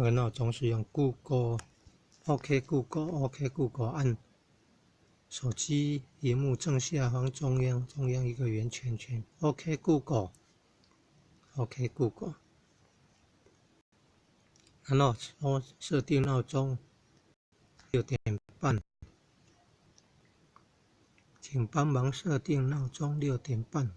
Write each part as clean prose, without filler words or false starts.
这个闹钟是用 OK Google 按手机萤幕正下方中央一个圆圈圈 OK Google， 然后设定闹钟6点半，请帮忙设定闹钟6点半。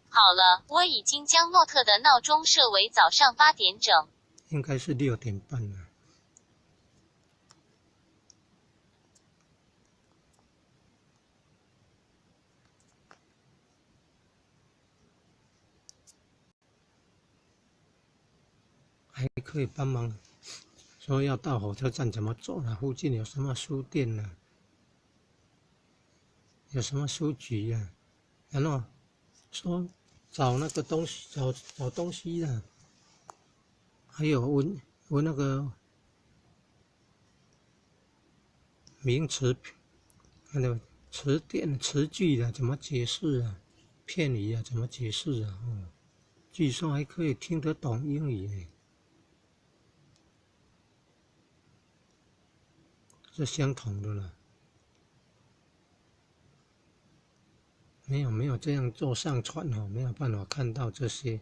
好了，我已经将诺特的闹钟设为早上8点整。应该是6点半了。还可以帮忙说要到火车站怎么走呢？附近有什么书店呢？有什么书局啊？然后说找那个东西，找东西的，还有问那个名词，那个词典词句的怎么解释啊？片语啊怎么解释啊？据说还可以听得懂英语呢，是相同的了。没有这样做上传哦，没有办法看到这些。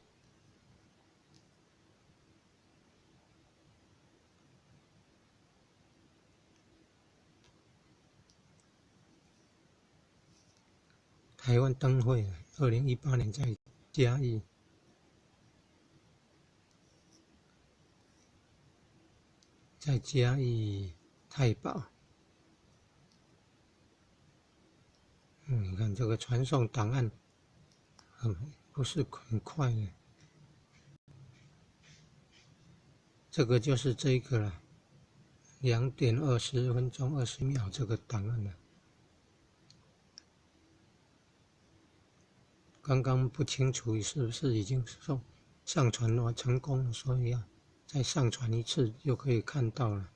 台湾灯会2018年在嘉义，太保。你看这个传送档案，不是很快的。这个就是这个了，2点20分钟20秒这个档案了。刚刚不清楚是不是已经上传完成功了，所以要再上传一次就可以看到了。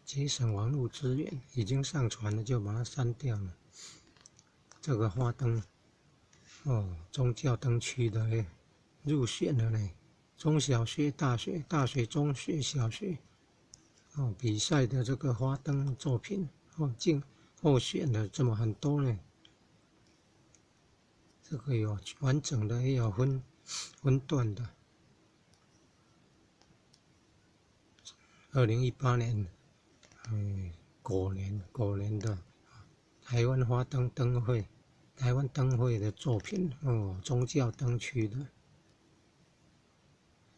节省网络资源，已经上传了就把它删掉了。这个花灯，宗教灯区的嘞，入选了嘞，中小学、大学、中学、小学，比赛的这个花灯作品，候选的这么很多呢。这个有完整的，也有分段的。2018年，果年的台湾花灯灯会，台湾灯会的作品，宗教灯区的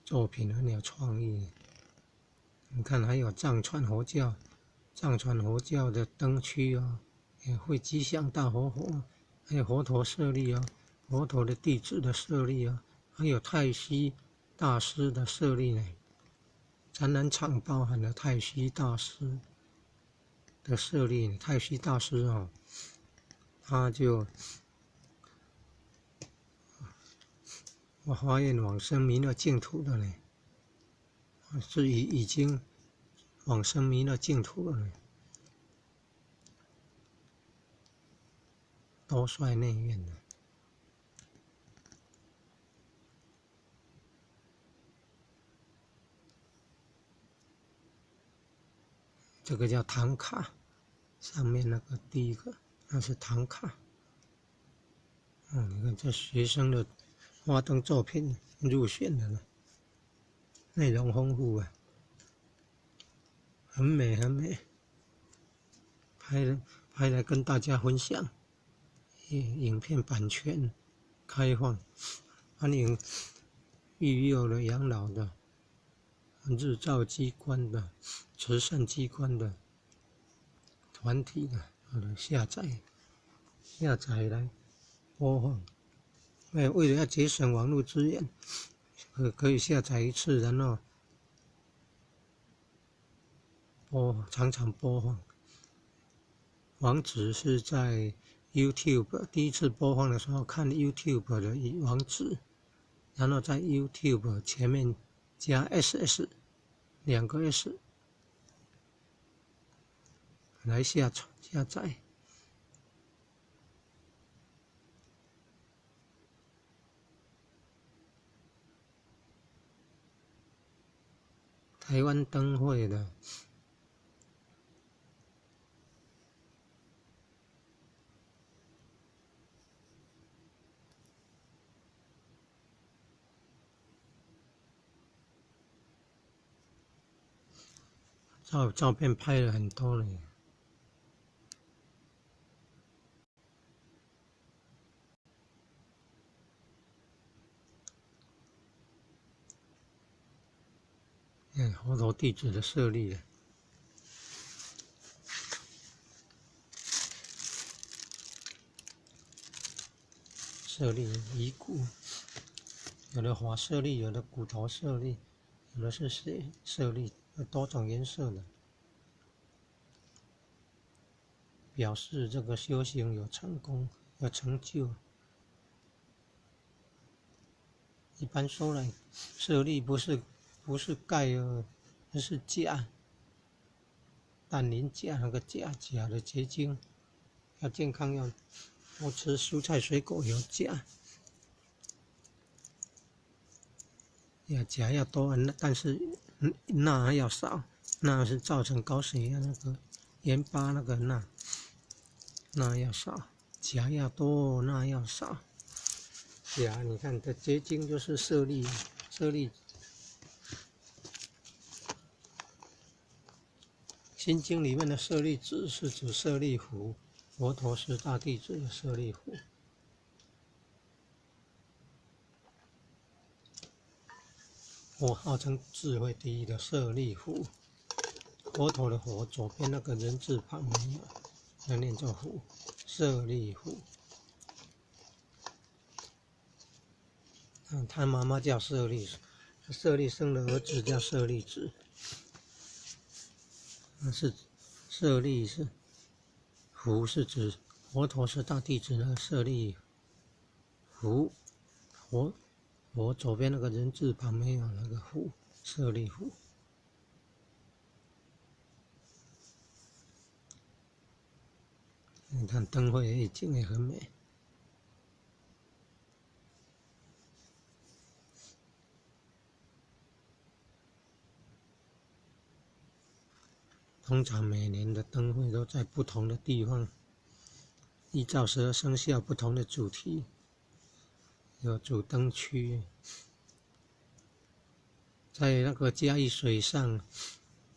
作品很有创意。你看，还有藏传佛教的灯区也会吉祥大活佛，还有佛陀舍利佛陀的弟子的舍利还有太虚大师的舍利呢。展览场包含了太虚大师的舍利，太虚大师他就发愿往生弥勒净土的呢，是已经往生弥勒净土了呢。多帅内院的。这个叫唐卡，上面那个第一个那是唐卡。你看这学生的花灯作品入选的了，内容丰富很美，拍来跟大家分享。影片版权开放，欢迎育幼的、养老的、日照机关的、慈善机关的、团体的，下载来播放。为了要节省网络资源，可以下载一次，然后常常播放。网址是在 YouTube， 第一次播放的时候看 YouTube 的网址，然后在 YouTube 前面加 SS 2个 S 来下载。台湾灯会的。照片拍了很多了。佛陀弟子的舍利。舍利遗骨，有的华舍利，有的骨头舍利，有的是舍利，有多种颜色的，表示这个修行有成功，有成就。一般说来，舍利不是盖哦，而是钾，氮磷钾那个钾的结晶，要健康要多吃蔬菜水果有钾。钾要多，但是钠要少，钠是造成高血压那个盐巴那个钠要少，钾要多，钠要少。钾你看的结晶就是舍利，心经里面的舍利子是指舍利弗，佛陀是大弟子的舍利弗。我号称智慧第一的舍利弗，佛陀的佛左边那个人字旁没有，要念作弗，舍利弗。他妈妈叫舍利，舍利生的儿子叫舍利子。是舍利是弗是指佛陀是大弟子的舍利弗，佛左边那个人字旁没有那个弗，舍利弗。你看灯会夜景也很美。通常每年的灯会都在不同的地方，依照12生肖不同的主题，有主灯区。在那个嘉义水上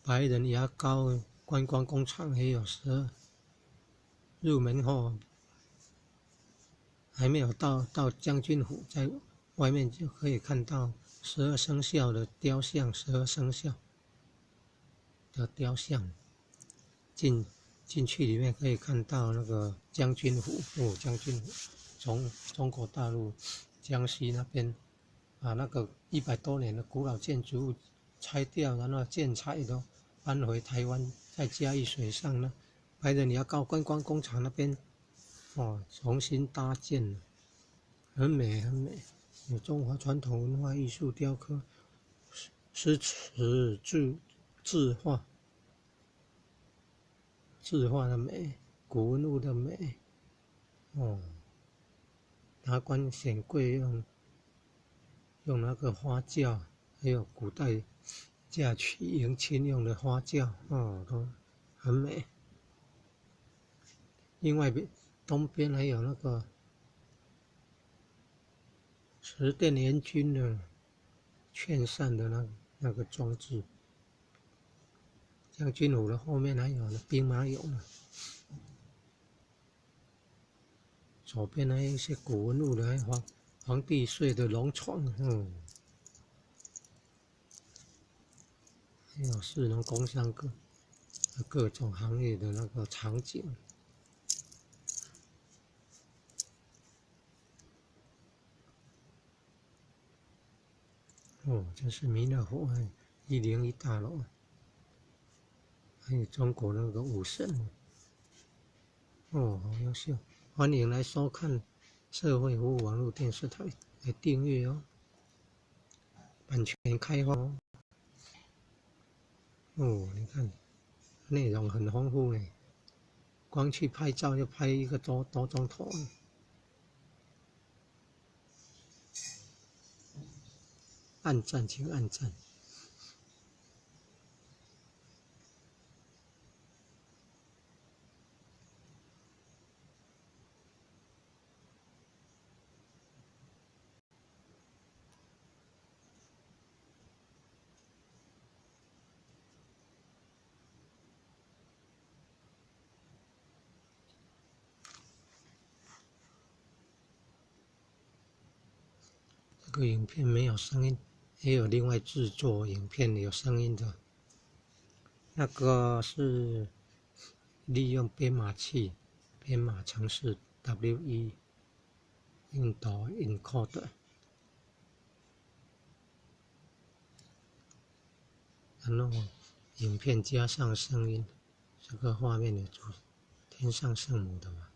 白人牙膏观光工厂也有12，入门后还没有到将军府，在外面就可以看到12生肖的雕像，12生肖的雕像。进去里面可以看到那个将军府，将军府从中国大陆江西那边把那个100多年的古老建筑物拆掉，然后建材都搬回台湾，在嘉义水上呢，白人牙膏观光工厂那边，重新搭建了，很美很美，有中华传统文化艺术雕刻、诗词字画的美，古文物的美，达官显贵用那个花轿，还有古代嫁娶迎亲用的花轿，都很美。另外东边还有那个十殿联军的劝善的那个装置。将军府的后面还有兵马俑呢，左边还有一些古文物的，还有皇帝睡的龙床，还有士农工商各种行业的那个场景。这是弥勒佛101大楼，还有中国那个武神，好优秀！欢迎来收看社会服务网络电视台，来订阅哦，版权开放哦。你看内容很丰富呢，光去拍照就拍一个多钟头。按赞请按赞。个影片没有声音，也有另外制作影片有声音的。那个是利用编码器编码程式 WE 印度 encode， 然后影片加上声音，这个画面有天上圣母的嘛？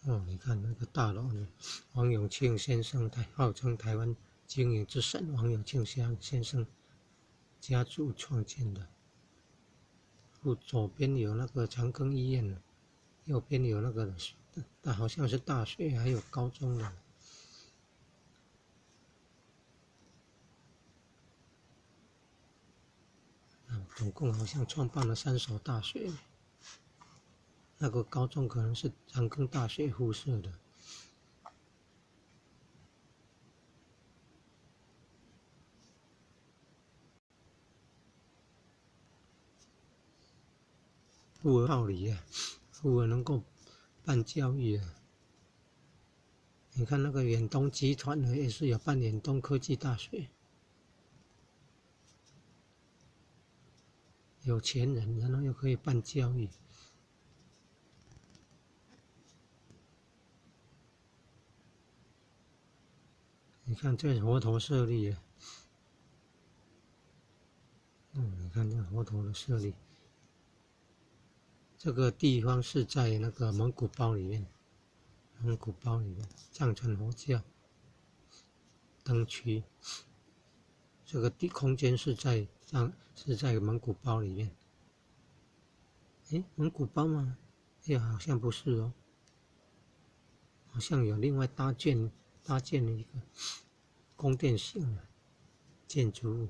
哦，你看那个大楼呢，王永庆先生号称台湾经营之神，王永庆先生家族创建的。左边有那个长庚医院，右边有那个好像是大学，还有高中的。总共好像创办了3所大学，那个高中可能是长庚大学附设的。妇儿号里啊，妇儿能够办教育啊。你看那个远东集团呢，也是有办远东科技大学，有钱人，然后又可以办教育。你看这佛陀舍利啊，你看这佛陀的舍利，这个地方是在那个蒙古包里面，藏传佛教灯区，这个空间是在蒙古包里面。蒙古包吗？好像不是哦，好像有另外搭建了一个宫殿型的建筑物。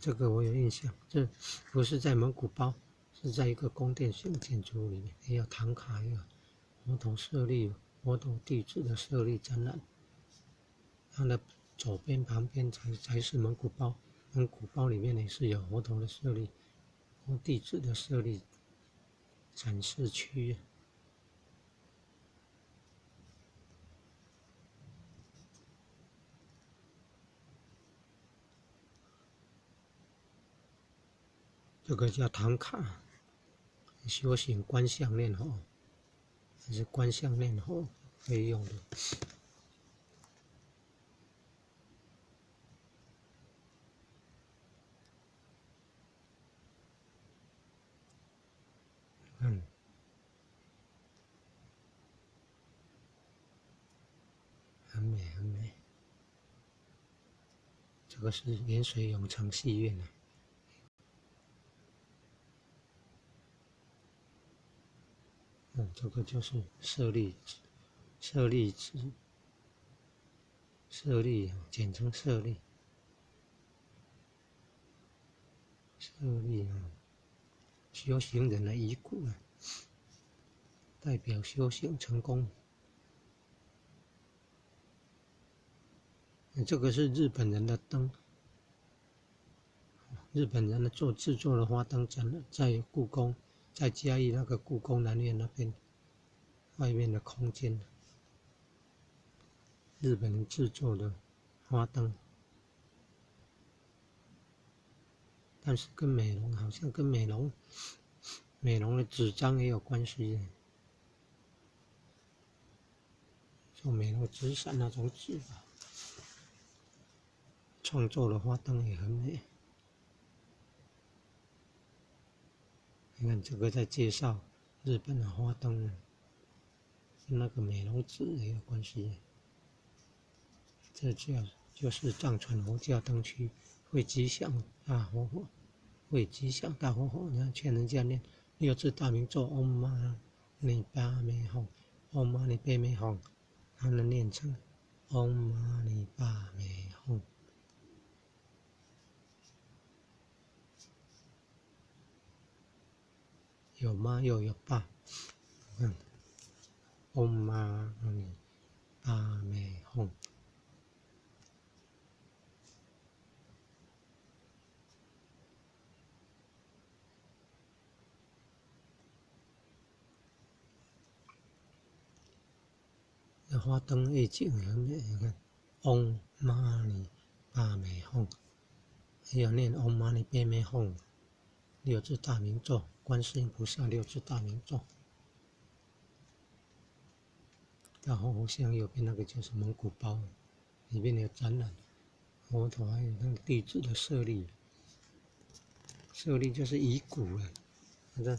这个我有印象，这不是在蒙古包，是在一个宫殿型建筑物里面，也有唐卡，也有佛陀舍利、佛陀弟子的舍利展览。它的左边旁边才是蒙古包，蒙古包里面也是有佛陀的舍利、佛弟子的舍利展示区。这个叫唐卡，修行观相念佛，还是观相念佛可以用的。很美很美。这个是盐水永城戏院啊。这个就是舍利简称舍利修行人的遗骨啊，代表修行成功。这个是日本人的灯，日本人的制作的花灯展在故宫，在嘉义那个故宫南院那边外面的空间，日本人制作的花灯，但是跟美容好像跟美容的纸张也有关系，做美容纸伞那种纸吧。创作的花灯也很美。你看这个在介绍日本的花灯，跟那个美容纸也有关系。这就是藏传佛教灯区会吉祥大活火，会吉祥大活火。你看劝人家念6字大明咒 Om Mani Padme Hum，Om Mani Padme Hum， 他能念成 Om Mani Padme Hum。有妈又有爸，Om Mani Padme Hum。的花灯夜景很美，你看，Om Mani Padme Hum，还有念 Om Mani Padme Hum， 6字大明咒，观世音菩萨6字大明咒。到活佛像右边那个就是蒙古包，里面有展览佛陀还有那个弟子的舍利，舍利就是遗骨了。那个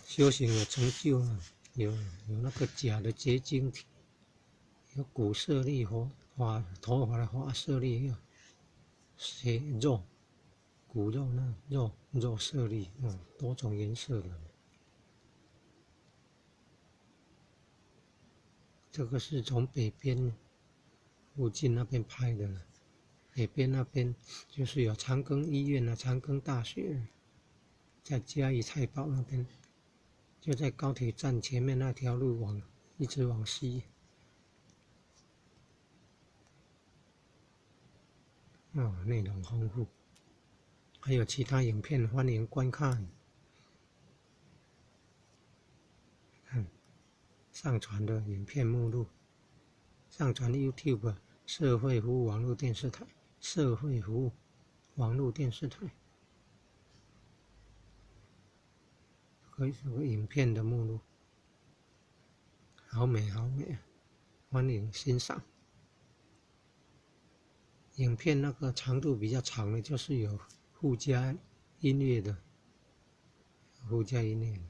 修行有成就啊，有那个假的结晶体，有骨舍利、头发的花舍利，有血肉、骨肉那肉舍利，多种颜色的。这个是从北边附近那边拍的了，北边那边就是有长庚医院啊、长庚大学，在嘉义太保那边，就在高铁站前面那条路一直往西。内容丰富，还有其他影片欢迎观看。看上传的影片目录，上传 YouTube 社会服务网络电视台，社会服务网络电视台，可以这个影片的目录，好美好美啊！欢迎欣赏。影片那个长度比较长的，就是有附加音乐的，附加音乐，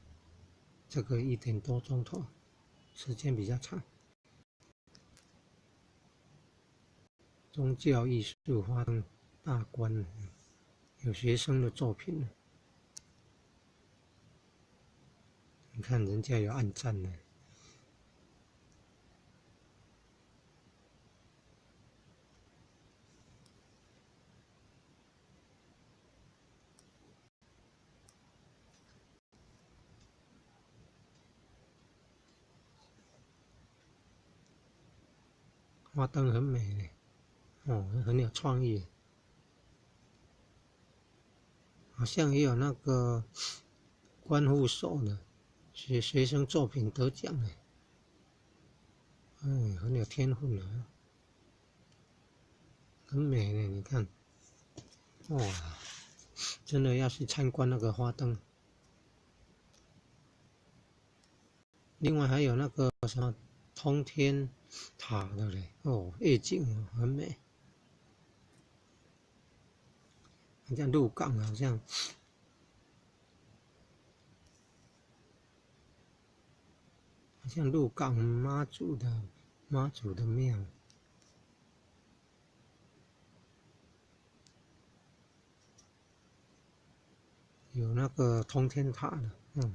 这个1点多钟头，时间比较长。宗教艺术花灯大观，有学生的作品，你看人家有按赞呢。花灯很美很有创意，好像也有那个观护所的学生作品得奖呢，很有天分的，很美呢，你看，哇，真的要去参观那个花灯。另外还有那个什么通天塔的嘞，夜景很美，好像鹿港好像鹿港妈祖的庙，有那个通天塔的，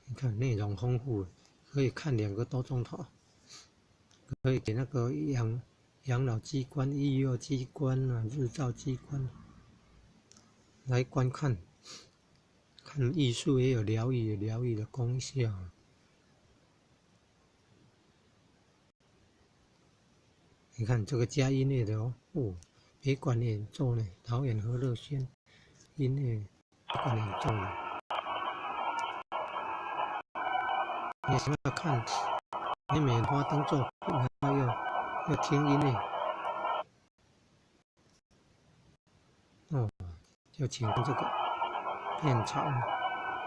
你看内容丰富，可以看2个多钟头，可以给那个养老机关、医疗机关啊、日照机关来观看。看艺术也有疗愈的功效。你看这个加音乐的别管演奏呢，导演何乐轩，音乐别管演奏呢。你想要看美美花灯作品，还要听音乐，就请看这个片长，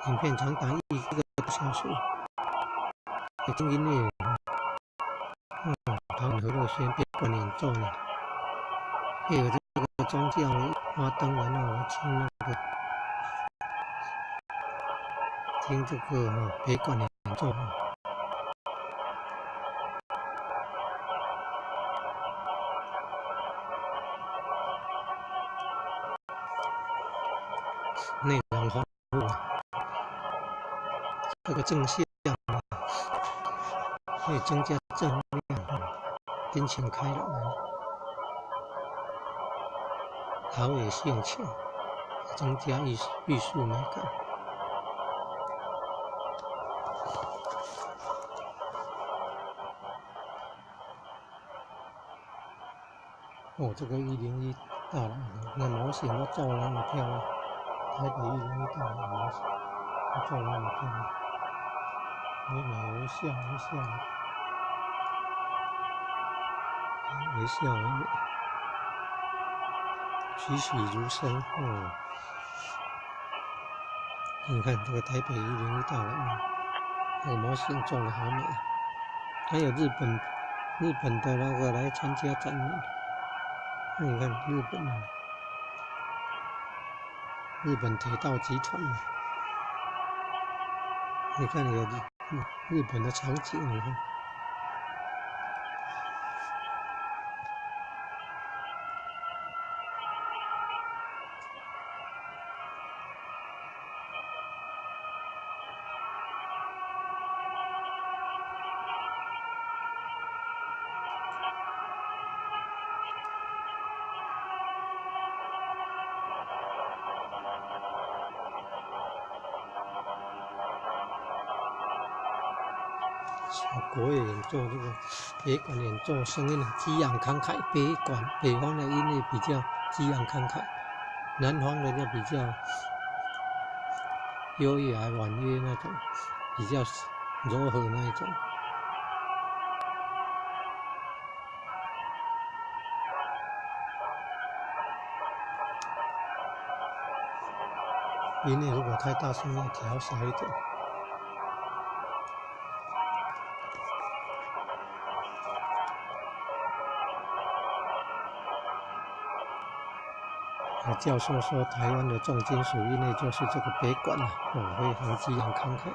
影片长达1个多小时，要听音乐，导演何乐轩别管演奏呢，配合这个宗教花灯，然后我听这个别管演奏。内容丰富，这个正向可以增加正能量，心情开朗，陶冶性情，增加艺术美感。这个101到了，那模型都做得那么漂亮，台北101到了模型都做得那么漂亮，美美微笑微笑微笑微美，栩栩如生哦。你看这个台北101大楼，这个模型做得好美，还有日本的那个来参加展览。你看日本铁道集团，你看有日本的场景，你看。小国乐演奏这个北管演奏声音激昂慷慨，北方的音乐比较激昂慷慨，南方的就比较优雅婉约那种，比较柔和那一种。音乐如果太大声，要调小一点。教授说，台湾的重金属音乐就是这个北管啊，非常激昂慷慨。